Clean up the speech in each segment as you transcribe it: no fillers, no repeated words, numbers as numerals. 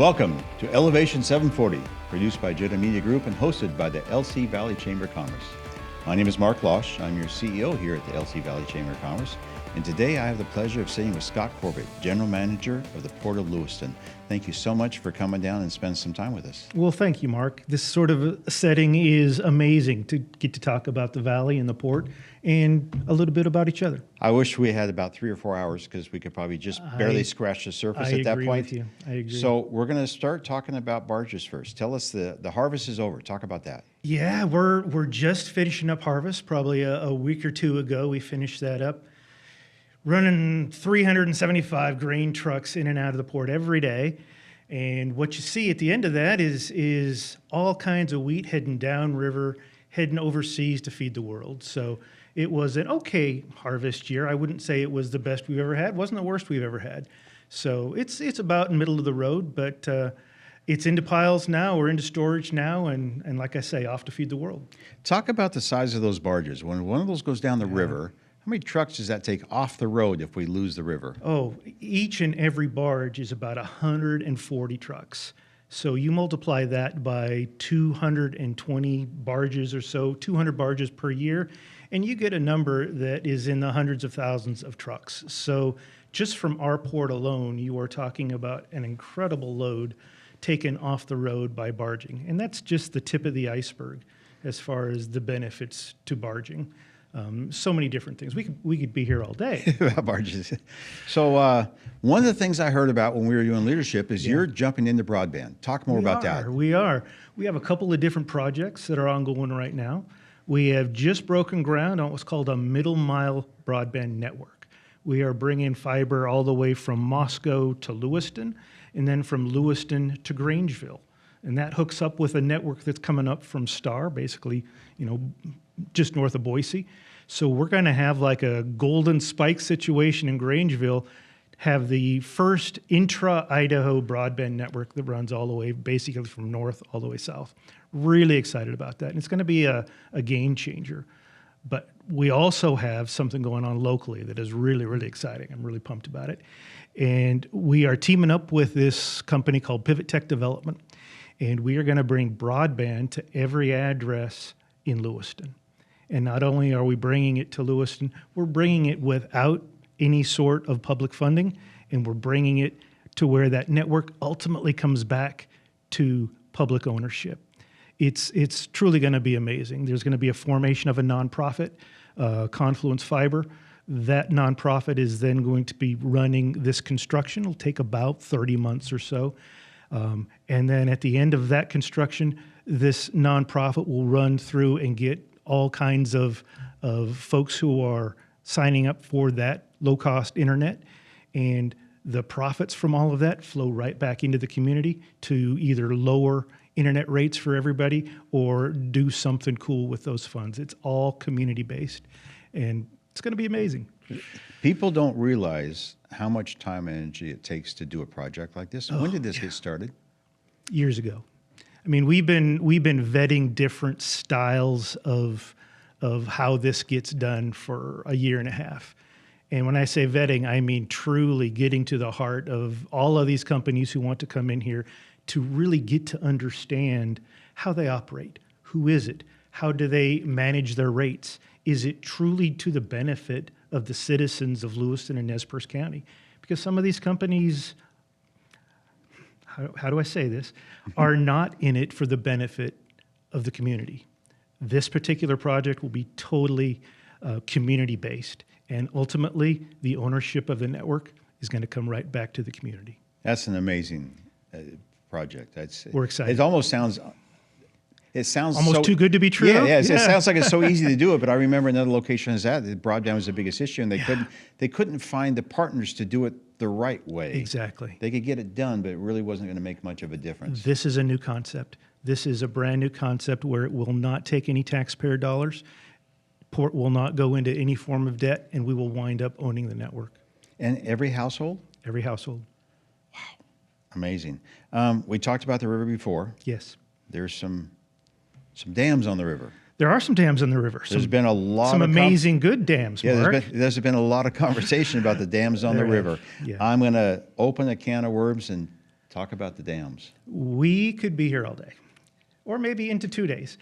Welcome to Elevation 740, produced by Jetta Media Group and hosted by the LC Valley Chamber of Commerce. My name is Mark Losh. I'm your CEO here at the LC Valley Chamber of Commerce. And today I have the pleasure of sitting with Scott Corbitt, General Manager of the Port of Lewiston. Thank you so much for coming down and spending some time with us. Well, thank you, Mark. This sort of setting is amazing to get to talk about the Valley and the Port and a little bit about each other. I wish we had about 3 or 4 hours because we could probably just barely scratch the surface at that point. I agree with you. I agree. So we're going to start talking about barges first. Tell us the harvest is over. Talk about that. Yeah, we're just finishing up harvest. Probably a week or two ago, we finished that up. Running 375 grain trucks in and out of the port every day. And what you see at the end of that is all kinds of wheat heading downriver, heading overseas to feed the world. So it was an okay harvest year. I wouldn't say it was the best we've ever had. Wasn't the worst we've ever had. So it's about middle of the road, but it's into piles now, or into storage now, and like I say, off to feed the world. Talk about the size of those barges. When one of those goes down the river, how many trucks does that take off the road if we lose the river? Oh, each and every barge is about 140 trucks. So you multiply that by 220 barges or so, 200 barges per year, and you get a number that is in the hundreds of thousands of trucks. So just from our port alone, you are talking about an incredible load taken off the road by barging. And that's just the tip of the iceberg as far as the benefits to barging. So many different things. We could be here all day. About barges. So one of the things I heard about when we were doing leadership is you're jumping into broadband. Talk more about that. We are. We have a couple of different projects that are ongoing right now. We have just broken ground on what's called a middle mile broadband network. We are bringing fiber all the way from Moscow to Lewiston, and then from Lewiston to Grangeville. And that hooks up with a network that's coming up from Star, basically, just north of Boise. So we're going to have like a golden spike situation in Grangeville, have the first Intra-Idaho broadband network that runs all the way, basically from north all the way south. Really excited about that. And it's going to be a game changer. But we also have something going on locally that is really, really exciting. I'm really pumped about it. And we are teaming up with this company called Pivot Tech Development. And we are going to bring broadband to every address in Lewiston. And not only are we bringing it to Lewiston, we're bringing it without any sort of public funding, and we're bringing it to where that network ultimately comes back to public ownership. It's truly going to be amazing. There's going to be a formation of a nonprofit, Confluence Fiber. That nonprofit is then going to be running this construction. It'll take about 30 months or so. And then at the end of that construction, this nonprofit will run through and get all kinds of folks who are signing up for that low-cost internet. And the profits from all of that flow right back into the community to either lower internet rates for everybody or do something cool with those funds. It's all community-based, and it's going to be amazing. People don't realize how much time and energy it takes to do a project like this. When did this get started? Years ago. I mean, we've been vetting different styles of how this gets done for a year and a half. And when I say vetting, I mean truly getting to the heart of all of these companies who want to come in here to really get to understand how they operate. Who is it? How do they manage their rates? Is it truly to the benefit of the citizens of Lewiston and Nez Perce County? Because some of these companies, how do I say this, are not in it for the benefit of the community. This particular project will be totally community-based, and ultimately, the ownership of the network is going to come right back to the community. That's an amazing project. We're excited. It almost sounds... It sounds almost too good to be true. Yeah. It sounds like it's so easy to do it, but I remember another location is that broadband was the biggest issue, and they couldn't find the partners to do it the right way. Exactly. They could get it done, but it really wasn't going to make much of a difference. This is a new concept. This is a brand new concept where it will not take any taxpayer dollars. Port will not go into any form of debt, and we will wind up owning the network. And every household? Every household. Wow. Amazing. We talked about the river before. Yes. There's some dams on the river. There are some dams on the river. There's been a lot some of amazing good dams, Mark. There's been a lot of conversation about the dams on the river. Yeah. I'm going to open a can of worms and Talk about the dams. We could be here all day, or maybe into 2 days.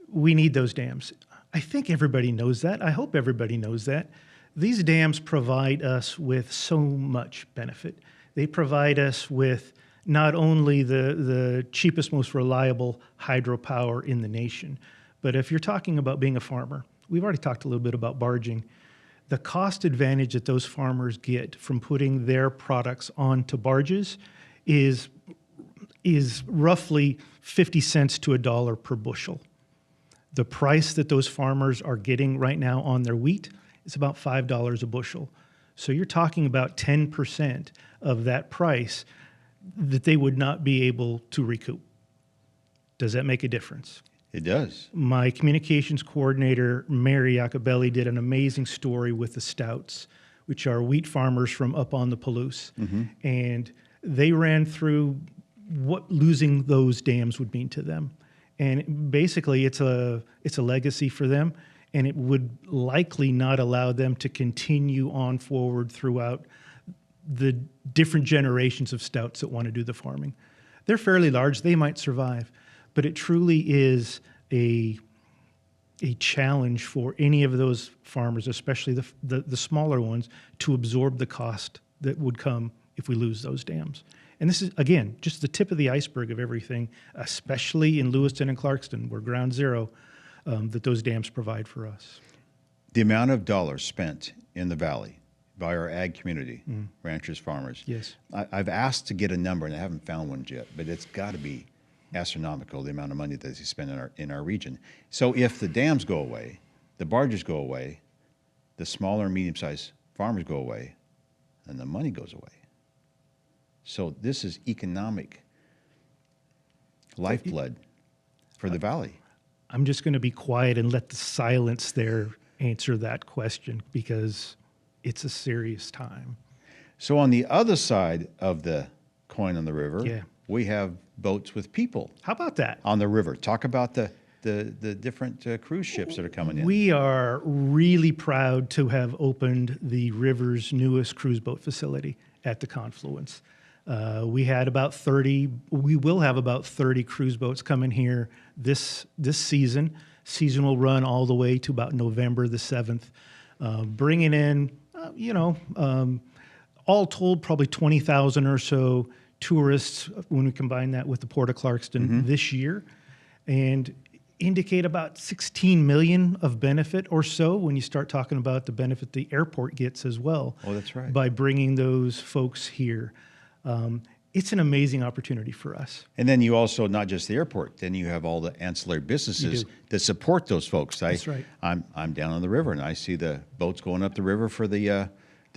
We need those dams. I think everybody knows that. I hope everybody knows that. These dams provide us with so much benefit. They provide us with not only the cheapest, most reliable hydropower in the nation, but if you're talking about being a farmer, we've already talked a little bit about barging. The cost advantage that those farmers get from putting their products onto barges is roughly 50 cents to $1 per bushel. The price that those farmers are getting right now on their wheat is about $5 a bushel. So you're talking about 10% of that price that they would not be able to recoup. Does that make a difference? It does. My communications coordinator, Mary Iacobelli, did an amazing story with the Stouts, which are wheat farmers from up on the Palouse. And they ran through what losing those dams would mean to them. And basically, it's a legacy for them, and it would likely not allow them to continue on forward throughout the different generations of Stouts that want to do the farming. They're fairly large. They might survive. But it truly is a challenge for any of those farmers, especially the smaller ones, to absorb the cost that would come if we lose those dams. And this is, again, just the tip of the iceberg of everything, especially in Lewiston and Clarkston, where ground zero, that those dams provide for us. The amount of dollars spent in the valley by our ag community, ranchers, farmers. Yes. I've asked to get a number, and I haven't found one yet, but it's got to be astronomical, the amount of money that they spend in our region. So if the dams go away, the barges go away, the smaller and medium-sized farmers go away, and the money goes away. So this is economic lifeblood for the valley. I'm just going to be quiet and let the silence there answer that question, because it's a serious time. So on the other side of the coin on the river, Yeah. we have boats with people How about that? on the river. Talk about the different cruise ships that are coming in. We are really proud to have opened the river's newest cruise boat facility at the confluence. We had about 30, we will have about 30 cruise boats coming here this season. Season will run all the way to about November the 7th, bringing in, all told, probably 20,000 or so tourists when we combine that with the Port of Clarkston this year, and indicate about 16 million of benefit or so when you start talking about the benefit the airport gets as well. Oh, that's right. By bringing those folks here. It's an amazing opportunity for us. And then you also, not just the airport, then you have all the ancillary businesses that support those folks. That's right. I'm down on the river, and I see the boats going up the river for the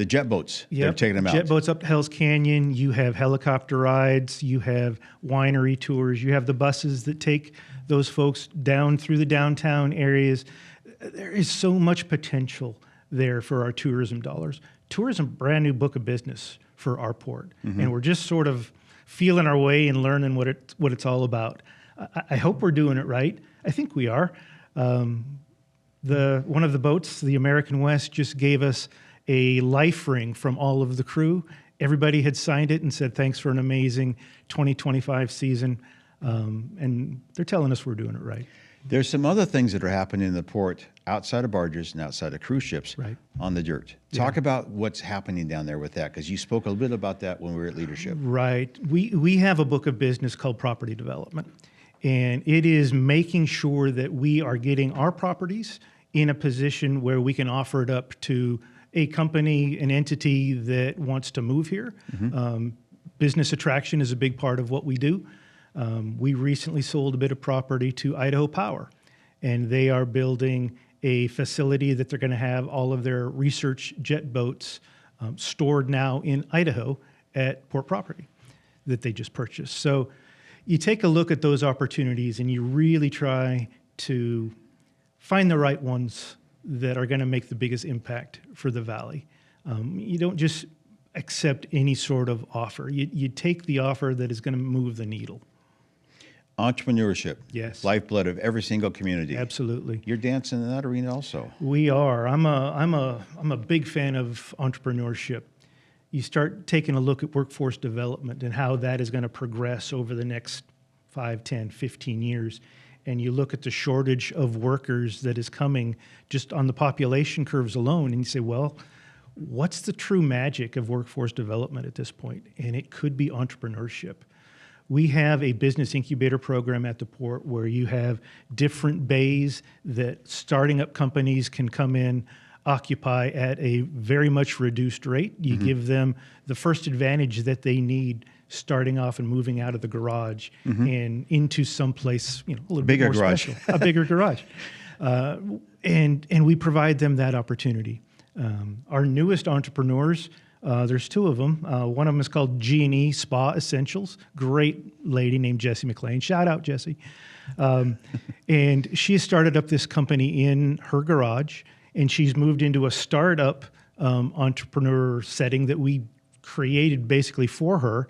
jet boats. Yep. They're taking them out. Jet boats up to Hell's Canyon. You have helicopter rides. You have winery tours. You have the buses that take those folks down through the downtown areas. There is so much potential there for our tourism dollars. Tourism, brand new book of business for our port, and we're just sort of feeling our way and learning what it's all about. I hope we're doing it right. I think we are. One of the boats, the American West, just gave us a life ring from all of the crew. Everybody had signed it and said thanks for an amazing 2025 season, and they're telling us we're doing it right. There's some other things that are happening in the port outside of barges and outside of cruise ships on the dirt. Talk about what's happening down there with that, because you spoke a little bit about that when we were at leadership. Right. We have a book of business called property development, and it is making sure that we are getting our properties in a position where we can offer it up to a company, an entity that wants to move here. Business attraction is a big part of what we do. We recently sold a bit of property to Idaho Power, and they are building a facility that they're going to have all of their research jet boats stored now in Idaho at port property that they just purchased. So you take a look at those opportunities and you really try to find the right ones that are going to make the biggest impact for the valley. You don't just accept any sort of offer. You take the offer that is going to move the needle. Entrepreneurship, Yes. lifeblood of every single community. Absolutely. You're dancing in that arena also. We are. I'm a big fan of entrepreneurship. you start taking a look at workforce development and how that is going to progress over the next 5, 10, 15 years. And you look at the shortage of workers that is coming just on the population curves alone, and you say, well, what's the true magic of workforce development at this point? And it could be entrepreneurship. We have a business incubator program at the port where you have different bays that starting up companies can come in, occupy at a very much reduced rate. You give them the first advantage that they need starting off and moving out of the garage and into someplace, a little Bigger bit more garage. special, a bigger garage. And we provide them that opportunity. Our newest entrepreneurs, there's 2 of them. One of them is called G&E Spa Essentials. Great lady named Jessie McLean. Shout out, Jessie. And she started up this company in her garage, and she's moved into a startup entrepreneur setting that we created basically for her.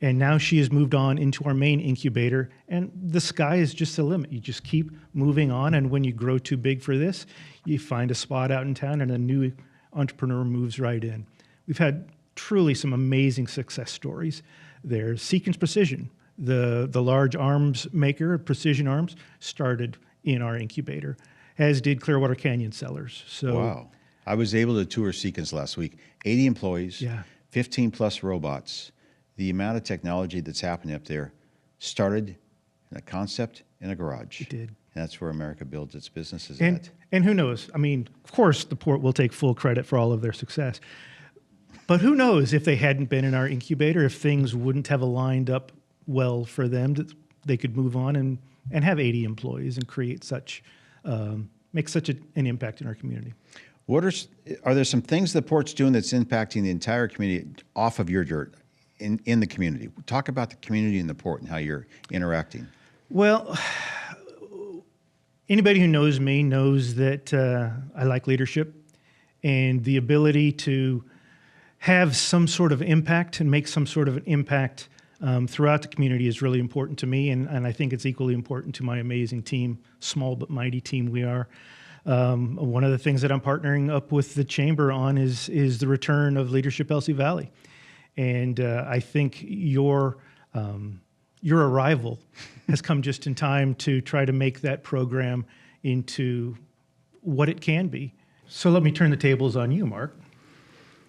And now she has moved on into our main incubator, and the sky is just the limit. You just keep moving on, and when you grow too big for this, you find a spot out in town and a new entrepreneur moves right in. We've had truly some amazing success stories. There's Sequence Precision, the large arms maker, Precision Arms, started in our incubator, as did Clearwater Canyon Cellars. So, Wow. I was able to tour Sequence last week. 80 employees, 15 plus robots. The amount of technology that's happening up there started in a concept in a garage. It did. And that's where America builds its businesses And who knows? I mean, of course, the port will take full credit for all of their success. But who knows if they hadn't been in our incubator, if things wouldn't have aligned up well for them, that they could move on and have 80 employees and create such, make such an impact in our community. Are there some things the port's doing that's impacting the entire community off of your dirt in the community? Talk about the community in the port and how you're interacting. Well, anybody who knows me knows that I like leadership, and the ability to have some sort of impact and make some sort of an impact throughout the community is really important to me, and I think it's equally important to my amazing team, small but mighty team we are. One of the things that I'm partnering up with the Chamber on is the return of Leadership LC Valley. And I think your arrival has come just in time to try to make that program into what it can be. So let me turn the tables on you, Mark.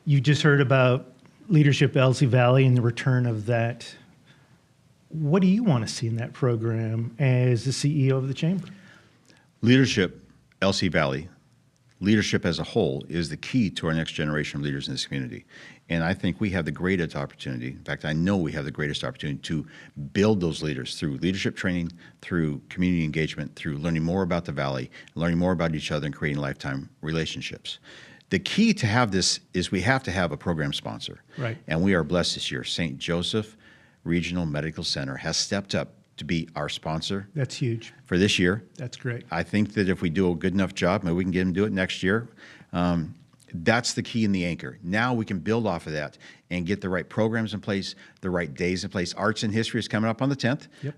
You just heard about Leadership LC Valley and the return of that. What do you want to see in that program as the CEO of the Chamber? Leadership LC Valley, leadership as a whole, is the key to our next generation of leaders in this community. And I think we have the greatest opportunity. In fact, I know we have the greatest opportunity to build those leaders through leadership training, through community engagement, through learning more about the Valley, learning more about each other, and creating lifetime relationships. The key to have this is we have to have a program sponsor. Right. And we are blessed this year. St. Joseph Regional Medical Center has stepped up to be our sponsor. That's huge. For this year. That's great. I think that if we do a good enough job, maybe we can get them to do it next year. That's the key and the anchor. Now we can build off of that and get the right programs in place, the right days in place. Arts and History is coming up on the 10th. Yep.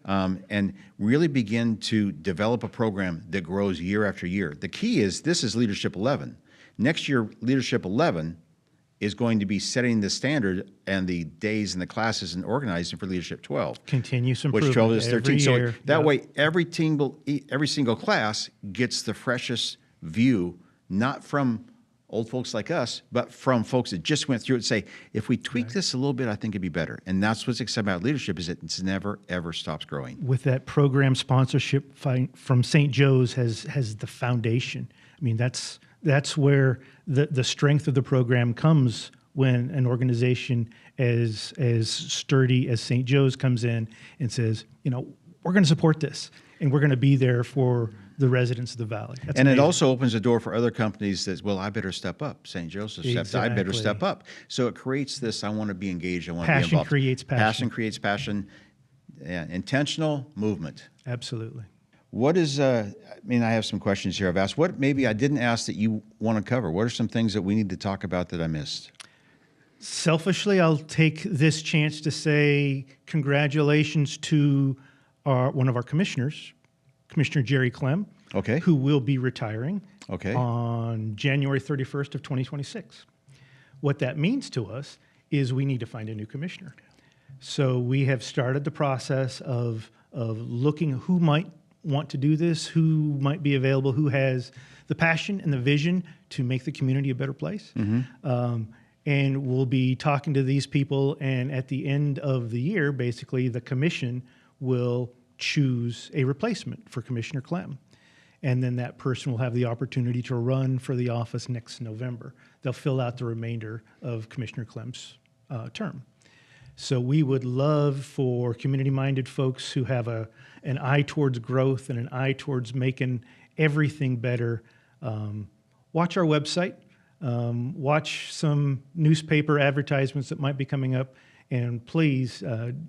And really begin to develop a program that grows year after year. The key is this is Leadership 11. Next year, Leadership 11 is going to be setting the standard and the days and the classes and organizing for Leadership 12. Continuous Which improvement 12 is 13. every So year. that Yep. way, every single class gets the freshest view, not from old folks like us, but from folks that just went through it and say, if we tweak this a little bit, I think it'd be better. And that's what's exciting about leadership is it never, ever stops growing. With that program sponsorship from St. Joe's has the foundation. I mean, that's where the strength of the program comes when an organization as sturdy as St. Joe's comes in and says, we're going to support this, and we're going to be there for the residents of the Valley. That's and amazing. it also opens the door for other companies that, well, I better step up. St. Joseph stepped, I better step up. So it creates this, I want to be engaged, I want to be involved. Passion creates passion. Passion creates passion. Yeah, intentional movement. Absolutely. What is, I have some questions here I've asked. What maybe I didn't ask that you want to cover? What are some things that we need to talk about that I missed? Selfishly, I'll take this chance to say congratulations to one of our commissioners, Commissioner Jerry Clem, Okay. who will be retiring Okay. on January 31st of 2026. What that means to us is we need to find a new commissioner. So we have started the process of looking who might want to do this, who might be available, who has the passion and the vision to make the community a better place. And we'll be talking to these people, and at the end of the year, basically, the commission will choose a replacement for Commissioner Clem. And then that person will have the opportunity to run for the office next November. They'll fill out the remainder of Commissioner Clem's term. So we would love for community-minded folks who have an eye towards growth and an eye towards making everything better. Watch our website. Watch some newspaper advertisements that might be coming up, and please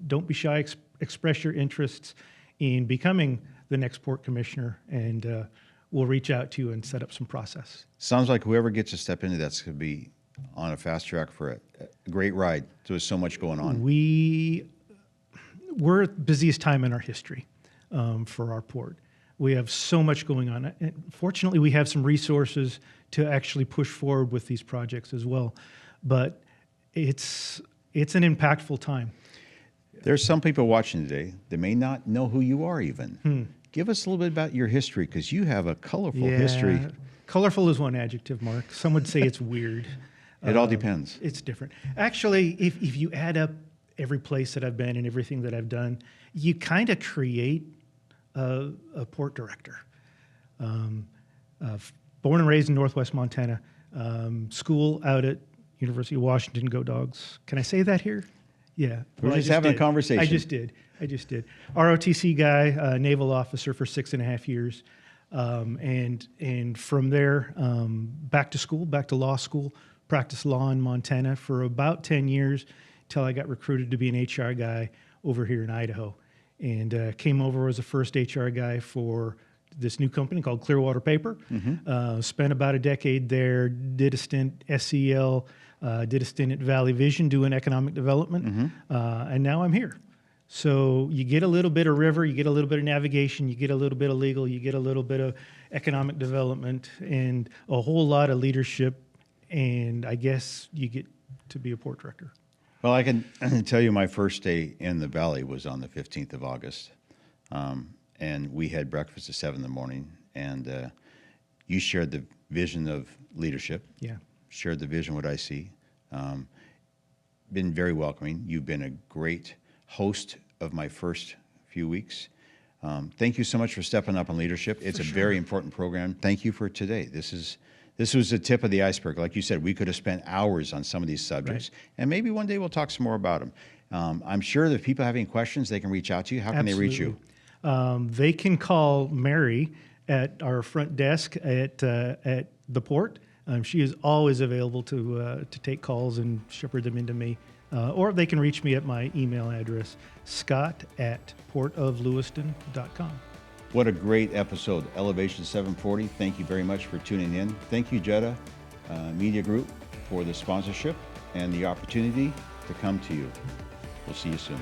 don't be shy. Express your interests in becoming the next port commissioner, and we'll reach out to you and set up some process. Sounds like whoever gets to step into that's going to be on a fast track for a great ride. There's so much going on. We're at the busiest time in our history for our port. We have so much going on. And fortunately, we have some resources to actually push forward with these projects as well. But it's an impactful time. There's some people watching today that may not know who you are even. Give us a little bit about your history, because you have a colorful history. Colorful is one adjective, Mark. Some would say it's weird. It all depends. It's different. Actually, if you add up every place that I've been and everything that I've done, you kind of create a port director. Born and raised in Northwest Montana. School out at University of Washington, go Dogs. Can I say that here? Yeah. We're just having a conversation. I just did. ROTC guy, naval officer for 6.5 years. And from there, back to school, back to law school, practiced law in Montana for about 10 years till I got recruited to be an HR guy over here in Idaho. And came over as a first HR guy for this new company called Clearwater Paper. Spent about a decade there, did a stint SEL, did a stint at Valley Vision doing economic development, and now I'm here. So you get a little bit of river, you get a little bit of navigation, you get a little bit of legal, you get a little bit of economic development, and a whole lot of leadership, and I guess you get to be a port director. Well, I can tell you my first day in the Valley was on the 15th of August. And we had breakfast at 7 in the morning, and you shared the vision of leadership. Yeah. Shared the vision, what I see. Been very welcoming. You've been a great host of my first few weeks. Thank you so much for stepping up on leadership. It's a very important program. Thank you for today. This was the tip of the iceberg. Like you said, we could have spent hours on some of these subjects, and maybe one day we'll talk some more about them. I'm sure that if people have any questions, they can reach out to you. How can they reach you? They can call Mary at our front desk at the port. She is always available to take calls and shepherd them into me. Or they can reach me at my email address, scott@portoflewiston.com. What a great episode, Elevation 740. Thank you very much for tuning in. Thank you, Jetta Media Group, for the sponsorship and the opportunity to come to you. We'll see you soon.